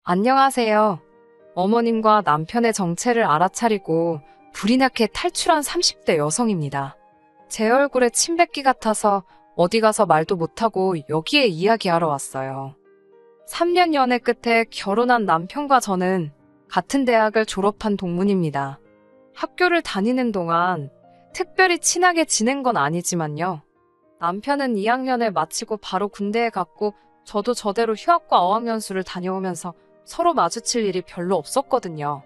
안녕하세요. 어머님과 남편의 정체를 알아차리고 불이 나게 탈출한 30대 여성입니다. 제 얼굴에 침 뱉기 같아서 어디 가서 말도 못하고 여기에 이야기하러 왔어요. 3년 연애 끝에 결혼한 남편과 저는 같은 대학을 졸업한 동문입니다. 학교를 다니는 동안 특별히 친하게 지낸 건 아니지만요. 남편은 2학년을 마치고 바로 군대에 갔고 저도 저대로 휴학과 어학연수를 다녀오면서 서로 마주칠 일이 별로 없었거든요.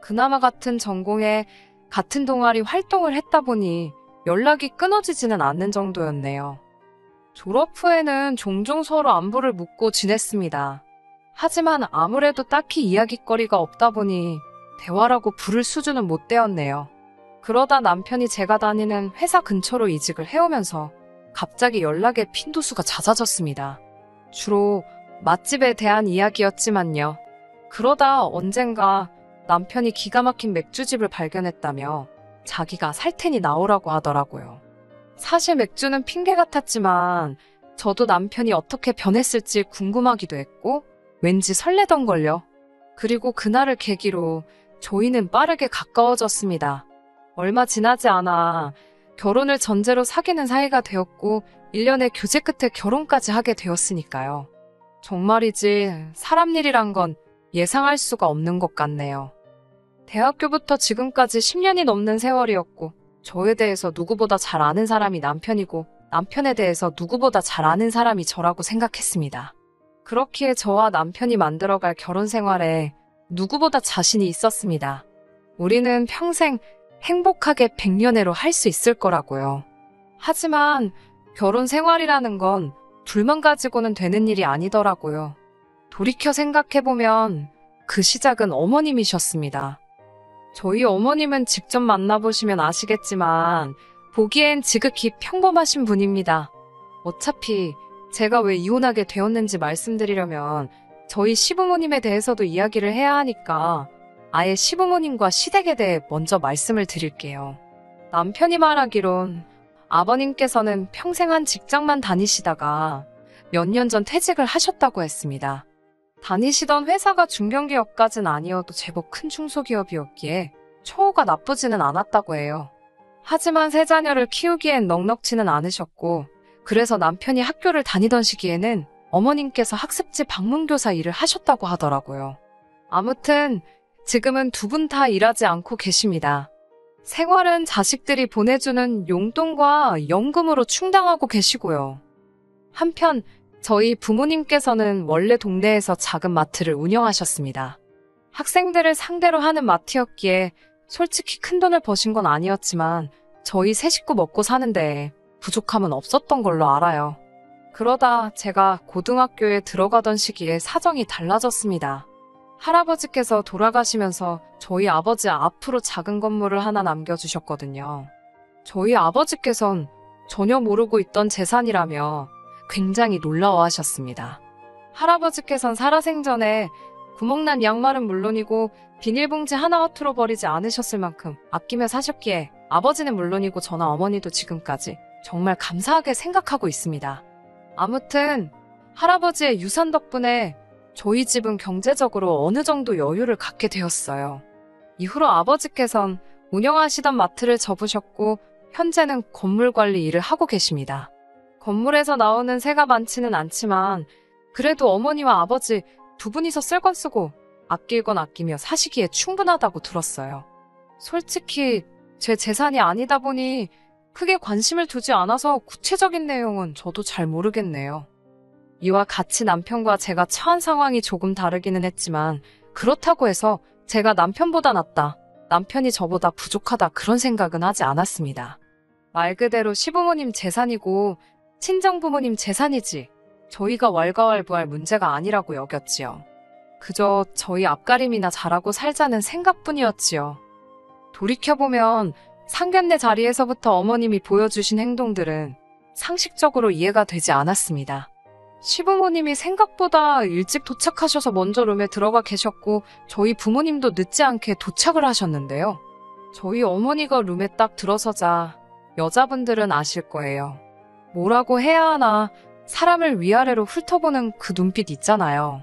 그나마 같은 전공에 같은 동아리 활동을 했다 보니 연락이 끊어지지는 않는 정도였네요. 졸업 후에는 종종 서로 안부를 묻고 지냈습니다. 하지만 아무래도 딱히 이야깃거리가 없다 보니 대화라고 부를 수준은 못 되었네요. 그러다 남편이 제가 다니는 회사 근처로 이직을 해오면서 갑자기 연락에 빈도수가 잦아졌습니다. 주로 맛집에 대한 이야기였지만요. 그러다 언젠가 남편이 기가 막힌 맥주집을 발견했다며 자기가 살 테니 나오라고 하더라고요. 사실 맥주는 핑계 같았지만 저도 남편이 어떻게 변했을지 궁금하기도 했고 왠지 설레던걸요. 그리고 그날을 계기로 저희는 빠르게 가까워졌습니다. 얼마 지나지 않아 결혼을 전제로 사귀는 사이가 되었고 1년의 교제 끝에 결혼까지 하게 되었으니까요. 정말이지 사람 일이란 건 예상할 수가 없는 것 같네요. 대학교부터 지금까지 10년이 넘는 세월이었고 저에 대해서 누구보다 잘 아는 사람이 남편이고 남편에 대해서 누구보다 잘 아는 사람이 저라고 생각했습니다. 그렇기에 저와 남편이 만들어갈 결혼 생활에 누구보다 자신이 있었습니다. 우리는 평생 행복하게 100년애로 할 수 있을 거라고요. 하지만 결혼 생활이라는 건 둘만 가지고는 되는 일이 아니더라고요. 돌이켜 생각해보면 그 시작은 어머님이셨습니다. 저희 어머님은 직접 만나보시면 아시겠지만 보기엔 지극히 평범하신 분입니다. 어차피 제가 왜 이혼하게 되었는지 말씀드리려면 저희 시부모님에 대해서도 이야기를 해야 하니까 아예 시부모님과 시댁에 대해 먼저 말씀을 드릴게요. 남편이 말하기론 아버님께서는 평생 한 직장만 다니시다가 몇 년 전 퇴직을 하셨다고 했습니다. 다니시던 회사가 중견기업까진 아니어도 제법 큰 중소기업이었기에 처우가 나쁘지는 않았다고 해요. 하지만 세 자녀를 키우기엔 넉넉지는 않으셨고 그래서 남편이 학교를 다니던 시기에는 어머님께서 학습지 방문교사 일을 하셨다고 하더라고요. 아무튼 지금은 두 분 다 일하지 않고 계십니다. 생활은 자식들이 보내주는 용돈과 연금으로 충당하고 계시고요. 한편 저희 부모님께서는 원래 동네에서 작은 마트를 운영하셨습니다. 학생들을 상대로 하는 마트였기에 솔직히 큰돈을 버신 건 아니었지만 저희 세 식구 먹고 사는데 부족함은 없었던 걸로 알아요. 그러다 제가 고등학교에 들어가던 시기에 사정이 달라졌습니다. 할아버지께서 돌아가시면서 저희 아버지 앞으로 작은 건물을 하나 남겨주셨거든요. 저희 아버지께선 전혀 모르고 있던 재산이라며 굉장히 놀라워하셨습니다. 할아버지께선 살아생전에 구멍난 양말은 물론이고 비닐봉지 하나 허투루 버리지 않으셨을 만큼 아끼며 사셨기에 아버지는 물론이고 저나 어머니도 지금까지 정말 감사하게 생각하고 있습니다. 아무튼 할아버지의 유산 덕분에 저희 집은 경제적으로 어느 정도 여유를 갖게 되었어요. 이후로 아버지께선 운영하시던 마트를 접으셨고 현재는 건물 관리 일을 하고 계십니다. 건물에서 나오는 세가 많지는 않지만 그래도 어머니와 아버지 두 분이서 쓸 건 쓰고 아낄 건 아끼며 사시기에 충분하다고 들었어요. 솔직히 제 재산이 아니다 보니 크게 관심을 두지 않아서 구체적인 내용은 저도 잘 모르겠네요. 이와 같이 남편과 제가 처한 상황이 조금 다르기는 했지만 그렇다고 해서 제가 남편보다 낫다, 남편이 저보다 부족하다 그런 생각은 하지 않았습니다. 말 그대로 시부모님 재산이고 친정부모님 재산이지 저희가 왈가왈부할 문제가 아니라고 여겼지요. 그저 저희 앞가림이나 잘하고 살자는 생각뿐이었지요. 돌이켜보면 상견례 자리에서부터 어머님이 보여주신 행동들은 상식적으로 이해가 되지 않았습니다. 시부모님이 생각보다 일찍 도착하셔서 먼저 룸에 들어가 계셨고 저희 부모님도 늦지 않게 도착을 하셨는데요. 저희 어머니가 룸에 딱 들어서자 여자분들은 아실 거예요. 뭐라고 해야 하나 사람을 위아래로 훑어보는 그 눈빛 있잖아요.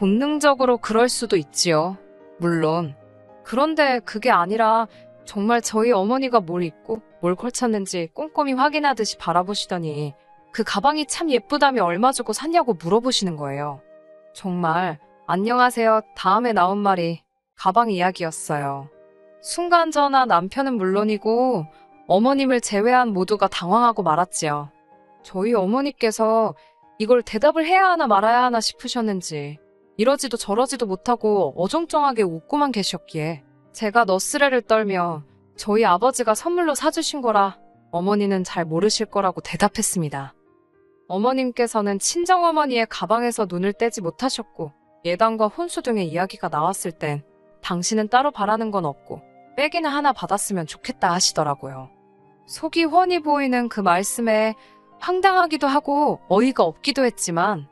본능적으로 그럴 수도 있지요. 물론. 그런데 그게 아니라 정말 저희 어머니가 뭘 입고 뭘 걸쳤는지 꼼꼼히 확인하듯이 바라보시더니 그 가방이 참 예쁘다며 얼마 주고 샀냐고 물어보시는 거예요. 정말 안녕하세요 다음에 나온 말이 가방 이야기였어요. 순간 저나 남편은 물론이고 어머님을 제외한 모두가 당황하고 말았지요. 저희 어머니께서 이걸 대답을 해야 하나 말아야 하나 싶으셨는지 이러지도 저러지도 못하고 어정쩡하게 웃고만 계셨기에 제가 너스레를 떨며 저희 아버지가 선물로 사주신 거라 어머니는 잘 모르실 거라고 대답했습니다. 어머님께서는 친정어머니의 가방에서 눈을 떼지 못하셨고 예단과 혼수 등의 이야기가 나왔을 땐 당신은 따로 바라는 건 없고 빼기는 하나 받았으면 좋겠다 하시더라고요. 속이 훤히 보이는 그 말씀에 황당하기도 하고 어이가 없기도 했지만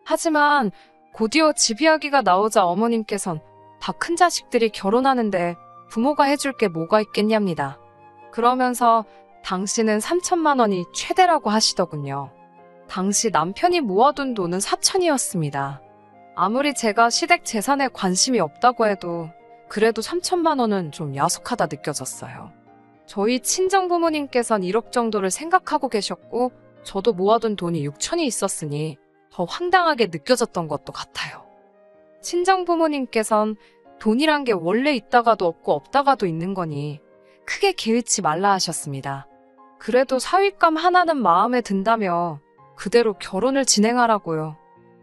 하지만 곧이어 집 이야기가 나오자 어머님께선 다 큰 자식들이 결혼하는데 부모가 해줄 게 뭐가 있겠냐입니다. 그러면서 당신은 3천만 원이 최대라고 하시더군요. 당시 남편이 모아둔 돈은 4천이었습니다. 아무리 제가 시댁 재산에 관심이 없다고 해도 그래도 3천만 원은 좀 야속하다 느껴졌어요. 저희 친정부모님께선 1억 정도를 생각하고 계셨고 저도 모아둔 돈이 6천이 있었으니 더 황당하게 느껴졌던 것도 같아요. 친정부모님께선 돈이란 게 원래 있다가도 없고 없다가도 있는 거니 크게 개의치 말라 하셨습니다. 그래도 사윗감 하나는 마음에 든다며 그대로 결혼을 진행하라고요.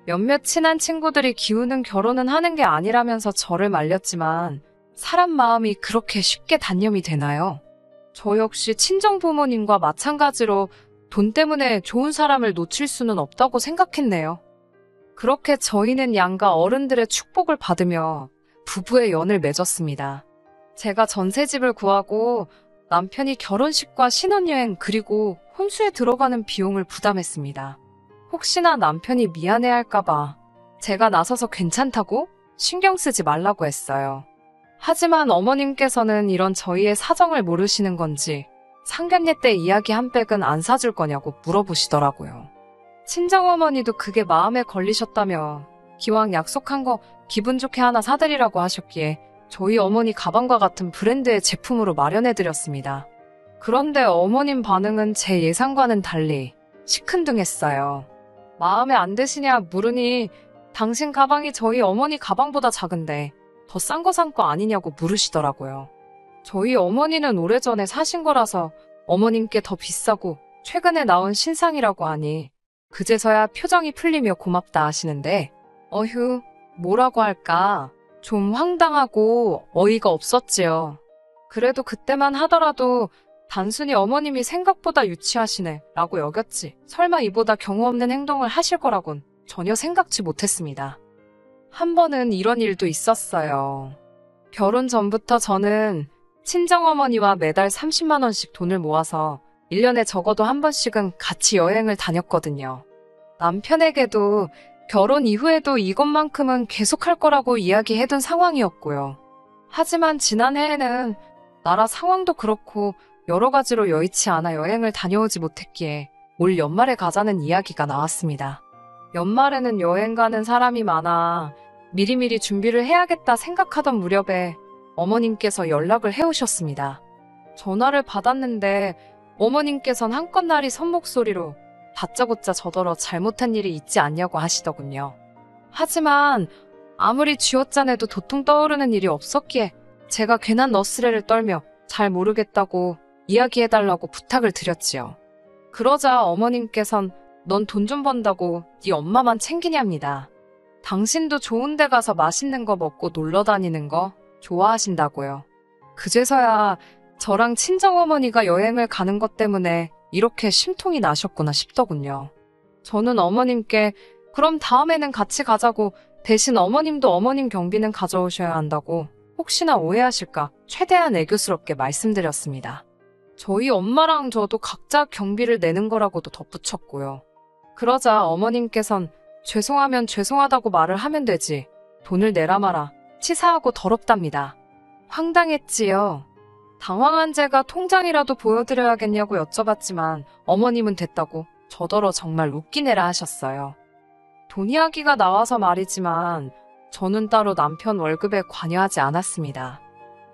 몇몇 친한 친구들이 기우는 결혼은 하는 게 아니라면서 저를 말렸지만 사람 마음이 그렇게 쉽게 단념이 되나요? 저 역시 친정부모님과 마찬가지로 돈 때문에 좋은 사람을 놓칠 수는 없다고 생각했네요. 그렇게 저희는 양가 어른들의 축복을 받으며 부부의 연을 맺었습니다. 제가 전셋집을 구하고 남편이 결혼식과 신혼여행 그리고 혼수에 들어가는 비용을 부담했습니다. 혹시나 남편이 미안해할까봐 제가 나서서 괜찮다고 신경 쓰지 말라고 했어요. 하지만 어머님께서는 이런 저희의 사정을 모르시는 건지 상견례 때 이야기 한 백은 안 사줄 거냐고 물어보시더라고요. 친정어머니도 그게 마음에 걸리셨다며 기왕 약속한 거 기분 좋게 하나 사드리라고 하셨기에 저희 어머니 가방과 같은 브랜드의 제품으로 마련해드렸습니다. 그런데 어머님 반응은 제 예상과는 달리 시큰둥했어요. 마음에 안 드시냐 물으니 당신 가방이 저희 어머니 가방보다 작은데 더 싼 거 산 거 아니냐고 물으시더라고요. 저희 어머니는 오래전에 사신 거라서 어머님께 더 비싸고 최근에 나온 신상이라고 하니 그제서야 표정이 풀리며 고맙다 하시는데 어휴 뭐라고 할까 좀 황당하고 어이가 없었지요. 그래도 그때만 하더라도 단순히 어머님이 생각보다 유치하시네 라고 여겼지 설마 이보다 경우 없는 행동을 하실 거라곤 전혀 생각지 못했습니다. 한 번은 이런 일도 있었어요. 결혼 전부터 저는 친정어머니와 매달 30만 원씩 돈을 모아서 1년에 적어도 한 번씩은 같이 여행을 다녔거든요. 남편에게도 결혼 이후에도 이것만큼은 계속할 거라고 이야기해둔 상황이었고요. 하지만 지난해에는 나라 상황도 그렇고 여러 가지로 여의치 않아 여행을 다녀오지 못했기에 올 연말에 가자는 이야기가 나왔습니다. 연말에는 여행 가는 사람이 많아 미리미리 준비를 해야겠다 생각하던 무렵에 어머님께서 연락을 해오셨습니다. 전화를 받았는데 어머님께선 한껏날이 선목소리로 다짜고짜 저더러 잘못한 일이 있지 않냐고 하시더군요. 하지만 아무리 쥐어짜내도 도통 떠오르는 일이 없었기에 제가 괜한 너스레를 떨며 잘 모르겠다고 이야기해달라고 부탁을 드렸지요. 그러자 어머님께선 넌 돈 좀 번다고 네 엄마만 챙기냐입니다. 당신도 좋은 데 가서 맛있는 거 먹고 놀러 다니는 거 좋아하신다고요. 그제서야 저랑 친정어머니가 여행을 가는 것 때문에 이렇게 심통이 나셨구나 싶더군요. 저는 어머님께 그럼 다음에는 같이 가자고 대신 어머님도 어머님 경비는 가져오셔야 한다고 혹시나 오해하실까 최대한 애교스럽게 말씀드렸습니다. 저희 엄마랑 저도 각자 경비를 내는 거라고도 덧붙였고요. 그러자 어머님께선 죄송하면 죄송하다고 말을 하면 되지 돈을 내라 마라 치사하고 더럽답니다. 황당했지요. 당황한 제가 통장이라도 보여드려야겠냐고 여쭤봤지만 어머님은 됐다고 저더러 정말 웃기네라 하셨어요. 돈 이야기가 나와서 말이지만 저는 따로 남편 월급에 관여하지 않았습니다.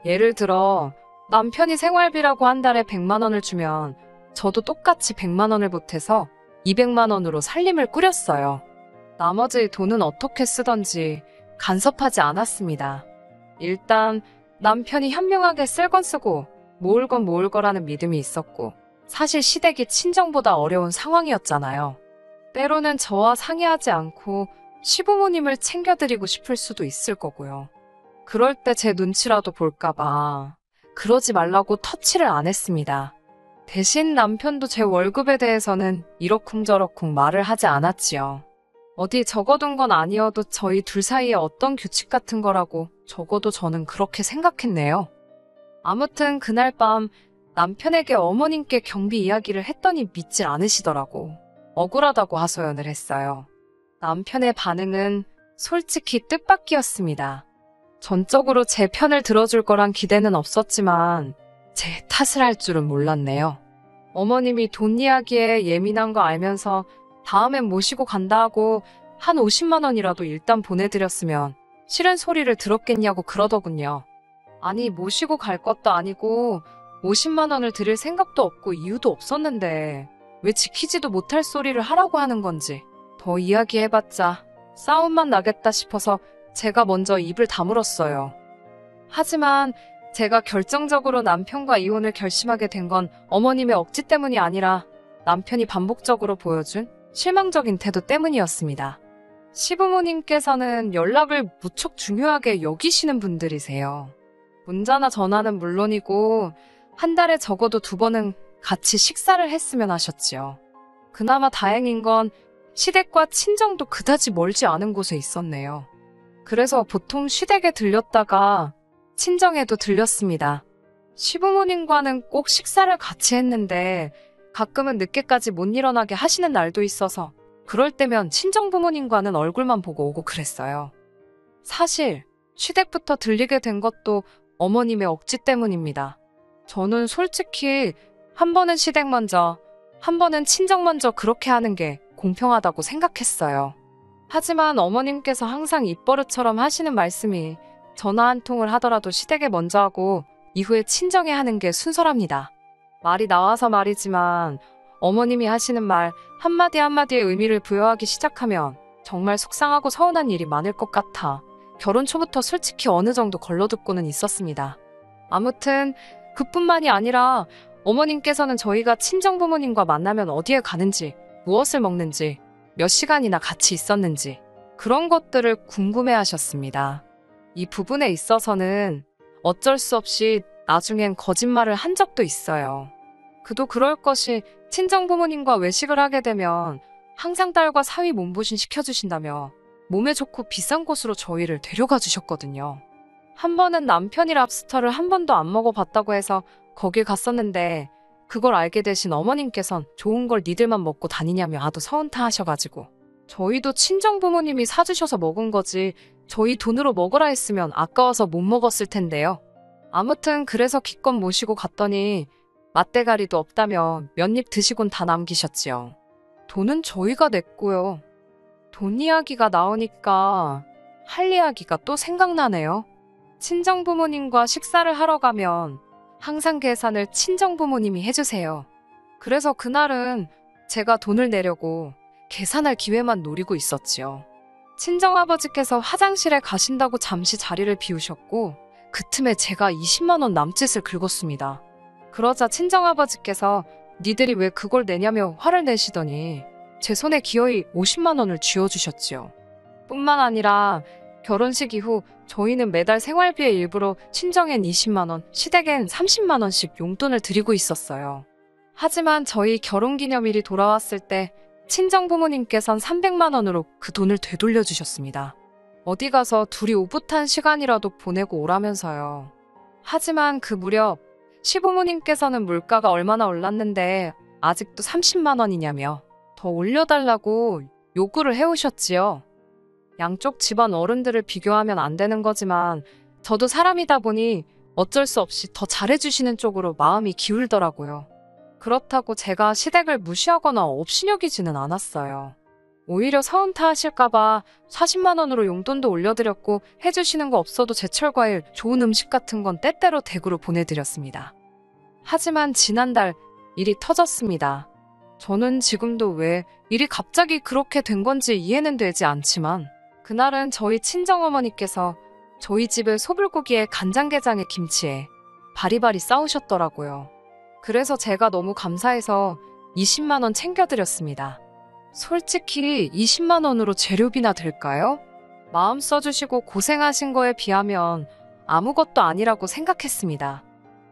예를 들어 남편이 생활비라고 한 달에 100만 원을 주면 저도 똑같이 100만 원을 보태서 200만 원으로 살림을 꾸렸어요. 나머지 돈은 어떻게 쓰던지 간섭하지 않았습니다. 일단 남편이 현명하게 쓸 건 쓰고 모을 건 모을 거라는 믿음이 있었고, 사실 시댁이 친정보다 어려운 상황이었잖아요. 때로는 저와 상의하지 않고 시부모님을 챙겨드리고 싶을 수도 있을 거고요. 그럴 때 제 눈치라도 볼까봐 그러지 말라고 터치를 안 했습니다. 대신 남편도 제 월급에 대해서는 이러쿵저러쿵 말을 하지 않았지요. 어디 적어둔 건 아니어도 저희 둘 사이에 어떤 규칙 같은 거라고 적어도 저는 그렇게 생각했네요. 아무튼 그날 밤 남편에게 어머님께 경비 이야기를 했더니 믿질 않으시더라고. 억울하다고 하소연을 했어요. 남편의 반응은 솔직히 뜻밖이었습니다. 전적으로 제 편을 들어줄 거란 기대는 없었지만 제 탓을 할 줄은 몰랐네요. 어머님이 돈 이야기에 예민한 거 알면서 다음엔 모시고 간다 하고 한 50만 원이라도 일단 보내드렸으면 싫은 소리를 들었겠냐고 그러더군요. 아니, 모시고 갈 것도 아니고 50만 원을 드릴 생각도 없고 이유도 없었는데 왜 지키지도 못할 소리를 하라고 하는 건지 더 이야기해봤자 싸움만 나겠다 싶어서 제가 먼저 입을 다물었어요. 하지만 제가 결정적으로 남편과 이혼을 결심하게 된 건 어머님의 억지 때문이 아니라 남편이 반복적으로 보여준 실망적인 태도 때문이었습니다. 시부모님께서는 연락을 무척 중요하게 여기시는 분들이세요. 문자나 전화는 물론이고 한 달에 적어도 2번은 같이 식사를 했으면 하셨지요. 그나마 다행인 건 시댁과 친정도 그다지 멀지 않은 곳에 있었네요. 그래서 보통 시댁에 들렸다가 친정에도 들렸습니다. 시부모님과는 꼭 식사를 같이 했는데 가끔은 늦게까지 못 일어나게 하시는 날도 있어서 그럴 때면 친정부모님과는 얼굴만 보고 오고 그랬어요. 사실 시댁부터 들리게 된 것도 어머님의 억지 때문입니다. 저는 솔직히 한 번은 시댁 먼저, 한 번은 친정 먼저 그렇게 하는 게 공평하다고 생각했어요. 하지만 어머님께서 항상 입버릇처럼 하시는 말씀이 전화 한 통을 하더라도 시댁에 먼저 하고 이후에 친정에 하는 게 순서랍니다. 말이 나와서 말이지만 어머님이 하시는 말 한마디 한마디에 의미를 부여하기 시작하면 정말 속상하고 서운한 일이 많을 것 같아 결혼 초부터 솔직히 어느 정도 걸러듣고는 있었습니다. 아무튼 그뿐만이 아니라 어머님께서는 저희가 친정부모님과 만나면 어디에 가는지, 무엇을 먹는지, 몇 시간이나 같이 있었는지 그런 것들을 궁금해하셨습니다. 이 부분에 있어서는 어쩔 수 없이 나중엔 거짓말을 한 적도 있어요. 그도 그럴 것이 친정부모님과 외식을 하게 되면 항상 딸과 사위 몸보신 시켜주신다며 몸에 좋고 비싼 곳으로 저희를 데려가 주셨거든요. 한 번은 남편이 랍스터를 한 번도 안 먹어봤다고 해서 거길 갔었는데 그걸 알게 되신 어머님께선 좋은 걸 니들만 먹고 다니냐며 하도 서운타 하셔가지고 저희도 친정부모님이 사주셔서 먹은 거지 저희 돈으로 먹으라 했으면 아까워서 못 먹었을 텐데요. 아무튼 그래서 기껏 모시고 갔더니 맛대가리도 없다며 몇 입 드시곤 다 남기셨지요. 돈은 저희가 냈고요. 돈 이야기가 나오니까 할 이야기가 또 생각나네요. 친정부모님과 식사를 하러 가면 항상 계산을 친정부모님이 해주세요. 그래서 그날은 제가 돈을 내려고 계산할 기회만 노리고 있었지요. 친정아버지께서 화장실에 가신다고 잠시 자리를 비우셨고 그 틈에 제가 20만 원 남짓을 긁었습니다. 그러자 친정아버지께서 니들이 왜 그걸 내냐며 화를 내시더니 제 손에 기어이 50만 원을 쥐어주셨지요. 뿐만 아니라 결혼식 이후 저희는 매달 생활비의 일부로 친정엔 20만 원, 시댁엔 30만 원씩 용돈을 드리고 있었어요. 하지만 저희 결혼기념일이 돌아왔을 때 친정부모님께선 300만 원으로 그 돈을 되돌려 주셨습니다. 어디 가서 둘이 오붓한 시간이라도 보내고 오라면서요. 하지만 그 무렵 시부모님께서는 물가가 얼마나 올랐는데 아직도 30만 원이냐며 더 올려달라고 요구를 해오셨지요. 양쪽 집안 어른들을 비교하면 안 되는 거지만 저도 사람이다 보니 어쩔 수 없이 더 잘해주시는 쪽으로 마음이 기울더라고요. 그렇다고 제가 시댁을 무시하거나 업신여기지는 않았어요. 오히려 서운타 하실까봐 40만 원으로 용돈도 올려드렸고 해주시는 거 없어도 제철 과일, 좋은 음식 같은 건 때때로 댁으로 보내드렸습니다. 하지만 지난달 일이 터졌습니다. 저는 지금도 왜 일이 갑자기 그렇게 된 건지 이해는 되지 않지만 그날은 저희 친정어머니께서 저희 집에 소불고기에 간장게장에 김치에 바리바리 싸우셨더라고요. 그래서 제가 너무 감사해서 20만 원 챙겨드렸습니다. 솔직히 20만 원으로 재료비나 될까요? 마음 써주시고 고생하신 거에 비하면 아무것도 아니라고 생각했습니다.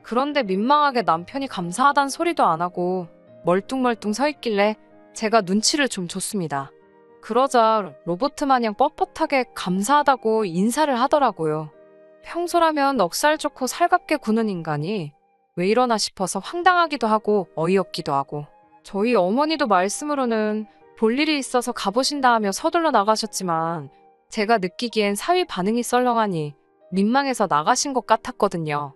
그런데 민망하게 남편이 감사하단 소리도 안 하고 멀뚱멀뚱 서 있길래 제가 눈치를 좀 줬습니다. 그러자 로봇 마냥 뻣뻣하게 감사하다고 인사를 하더라고요. 평소라면 넉살 좋고 살갑게 구는 인간이 왜 이러나 싶어서 황당하기도 하고 어이없기도 하고 저희 어머니도 말씀으로는 볼 일이 있어서 가보신다 하며 서둘러 나가셨지만 제가 느끼기엔 사위 반응이 썰렁하니 민망해서 나가신 것 같았거든요.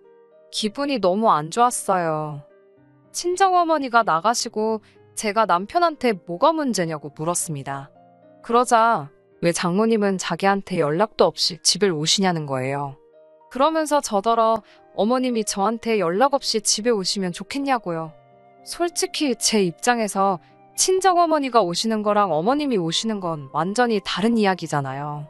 기분이 너무 안 좋았어요. 친정어머니가 나가시고 제가 남편한테 뭐가 문제냐고 물었습니다. 그러자 왜 장모님은 자기한테 연락도 없이 집을 오시냐는 거예요. 그러면서 저더러 어머님이 저한테 연락 없이 집에 오시면 좋겠냐고요. 솔직히 제 입장에서 친정어머니가 오시는 거랑 어머님이 오시는 건 완전히 다른 이야기잖아요.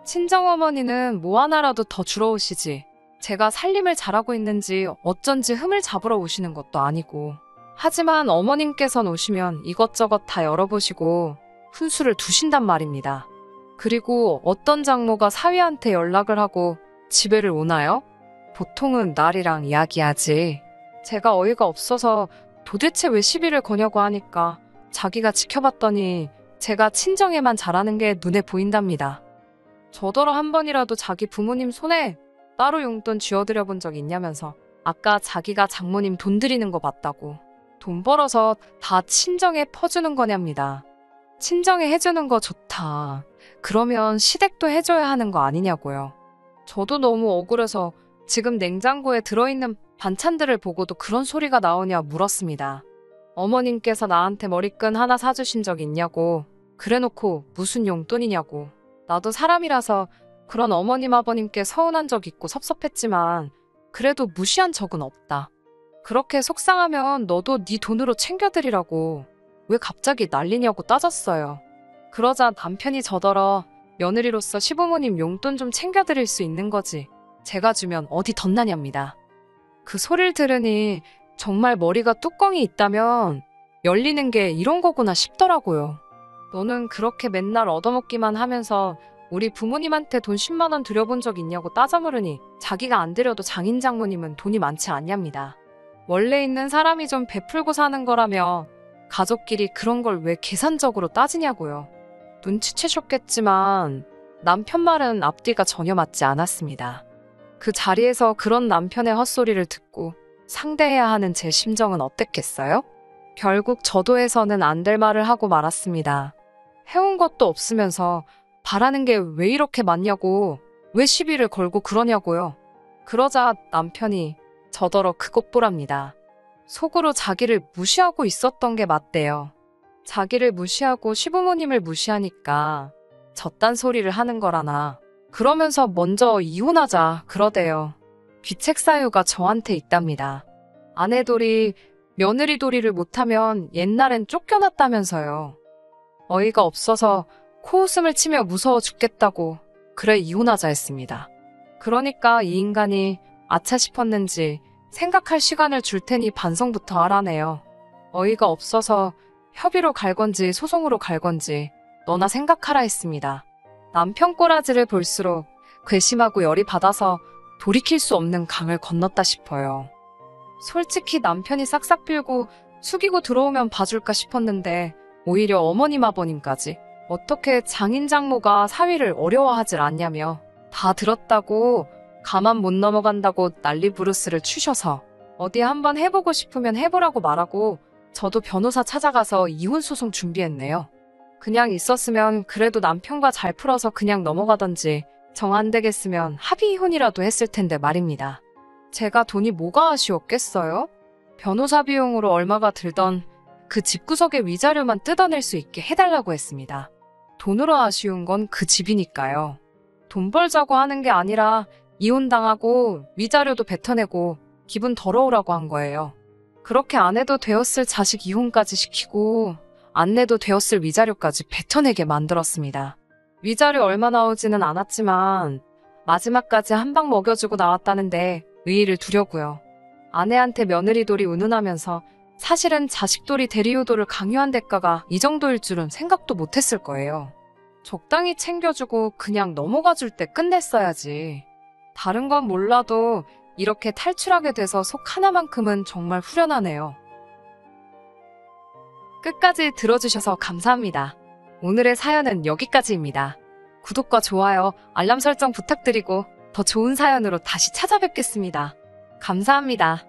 친정어머니는 뭐 하나라도 더 주러 오시지. 제가 살림을 잘하고 있는지 어쩐지 흠을 잡으러 오시는 것도 아니고. 하지만 어머님께선 오시면 이것저것 다 열어보시고 훈수를 두신단 말입니다. 그리고 어떤 장모가 사위한테 연락을 하고 집에를 오나요? 보통은 날이랑 이야기하지. 제가 어이가 없어서 도대체 왜 시비를 거냐고 하니까 자기가 지켜봤더니 제가 친정에만 잘하는 게 눈에 보인답니다. 저더러 한 번이라도 자기 부모님 손에 따로 용돈 쥐어드려 본 적 있냐면서 아까 자기가 장모님 돈 드리는 거 봤다고. 돈 벌어서 다 친정에 퍼주는 거냐입니다. 친정에 해주는 거 좋다. 그러면 시댁도 해줘야 하는 거 아니냐고요. 저도 너무 억울해서 지금 냉장고에 들어있는 반찬들을 보고도 그런 소리가 나오냐 물었습니다. 어머님께서 나한테 머리끈 하나 사주신 적 있냐고. 그래놓고 무슨 용돈이냐고. 나도 사람이라서 그런 어머님 아버님께 서운한 적 있고 섭섭했지만 그래도 무시한 적은 없다. 그렇게 속상하면 너도 네 돈으로 챙겨드리라고. 왜 갑자기 난리냐고 따졌어요. 그러자 남편이 저더러 며느리로서 시부모님 용돈 좀 챙겨드릴 수 있는 거지. 제가 주면 어디 덧나냐입니다. 그 소리를 들으니 정말 머리가 뚜껑이 있다면 열리는 게 이런 거구나 싶더라고요. 너는 그렇게 맨날 얻어먹기만 하면서 우리 부모님한테 돈 10만 원 드려본 적 있냐고 따져 물으니 자기가 안 드려도 장인 장모님은 돈이 많지 않냐입니다. 원래 있는 사람이 좀 베풀고 사는 거라며 가족끼리 그런 걸 왜 계산적으로 따지냐고요. 눈치채셨겠지만 남편 말은 앞뒤가 전혀 맞지 않았습니다. 그 자리에서 그런 남편의 헛소리를 듣고 상대해야 하는 제 심정은 어땠겠어요? 결국 저도 해서는 안 될 말을 하고 말았습니다. 해온 것도 없으면서 바라는 게 왜 이렇게 많냐고, 왜 시비를 걸고 그러냐고요. 그러자 남편이 저더러 그것 보랍니다. 속으로 자기를 무시하고 있었던 게 맞대요. 자기를 무시하고 시부모님을 무시하니까 저딴 소리를 하는 거라나. 그러면서 먼저 이혼하자 그러대요. 귀책 사유가 저한테 있답니다. 아내돌이 며느리돌이를 못하면 옛날엔 쫓겨났다면서요. 어이가 없어서 코웃음을 치며 무서워 죽겠다고 그래 이혼하자 했습니다. 그러니까 이 인간이 아차 싶었는지 생각할 시간을 줄 테니 반성부터 하라네요. 어이가 없어서 협의로 갈 건지 소송으로 갈 건지 너나 생각하라 했습니다. 남편 꼬라지를 볼수록 괘씸하고 열이 받아서 돌이킬 수 없는 강을 건넜다 싶어요. 솔직히 남편이 싹싹 빌고 숙이고 들어오면 봐줄까 싶었는데 오히려 어머님 아버님까지 어떻게 장인 장모가 사위를 어려워하질 않냐며 다 들었다고 가만 못 넘어간다고 난리 부르스를 추셔서 어디 한번 해보고 싶으면 해보라고 말하고 저도 변호사 찾아가서 이혼 소송 준비했네요. 그냥 있었으면 그래도 남편과 잘 풀어서 그냥 넘어가던지 정 안 되겠으면 합의 이혼이라도 했을 텐데 말입니다. 제가 돈이 뭐가 아쉬웠겠어요? 변호사 비용으로 얼마가 들던 그 집구석의 위자료만 뜯어낼 수 있게 해달라고 했습니다. 돈으로 아쉬운 건 그 집이니까요. 돈 벌자고 하는 게 아니라 이혼당하고 위자료도 뱉어내고 기분 더러우라고 한 거예요. 그렇게 안 해도 되었을 자식 이혼까지 시키고 안 내도 되었을 위자료까지 뱉어내게 만들었습니다. 위자료 얼마 나오지는 않았지만 마지막까지 한 방 먹여주고 나왔다는데 의의를 두려고요. 아내한테 며느리돌이 운운하면서 사실은 자식돌이 대리효도를 강요한 대가가 이 정도일 줄은 생각도 못했을 거예요. 적당히 챙겨주고 그냥 넘어가 줄 때 끝냈어야지. 다른 건 몰라도 이렇게 탈출하게 돼서 속 하나만큼은 정말 후련하네요. 끝까지 들어주셔서 감사합니다. 오늘의 사연은 여기까지입니다. 구독과 좋아요, 알람 설정 부탁드리고 더 좋은 사연으로 다시 찾아뵙겠습니다. 감사합니다.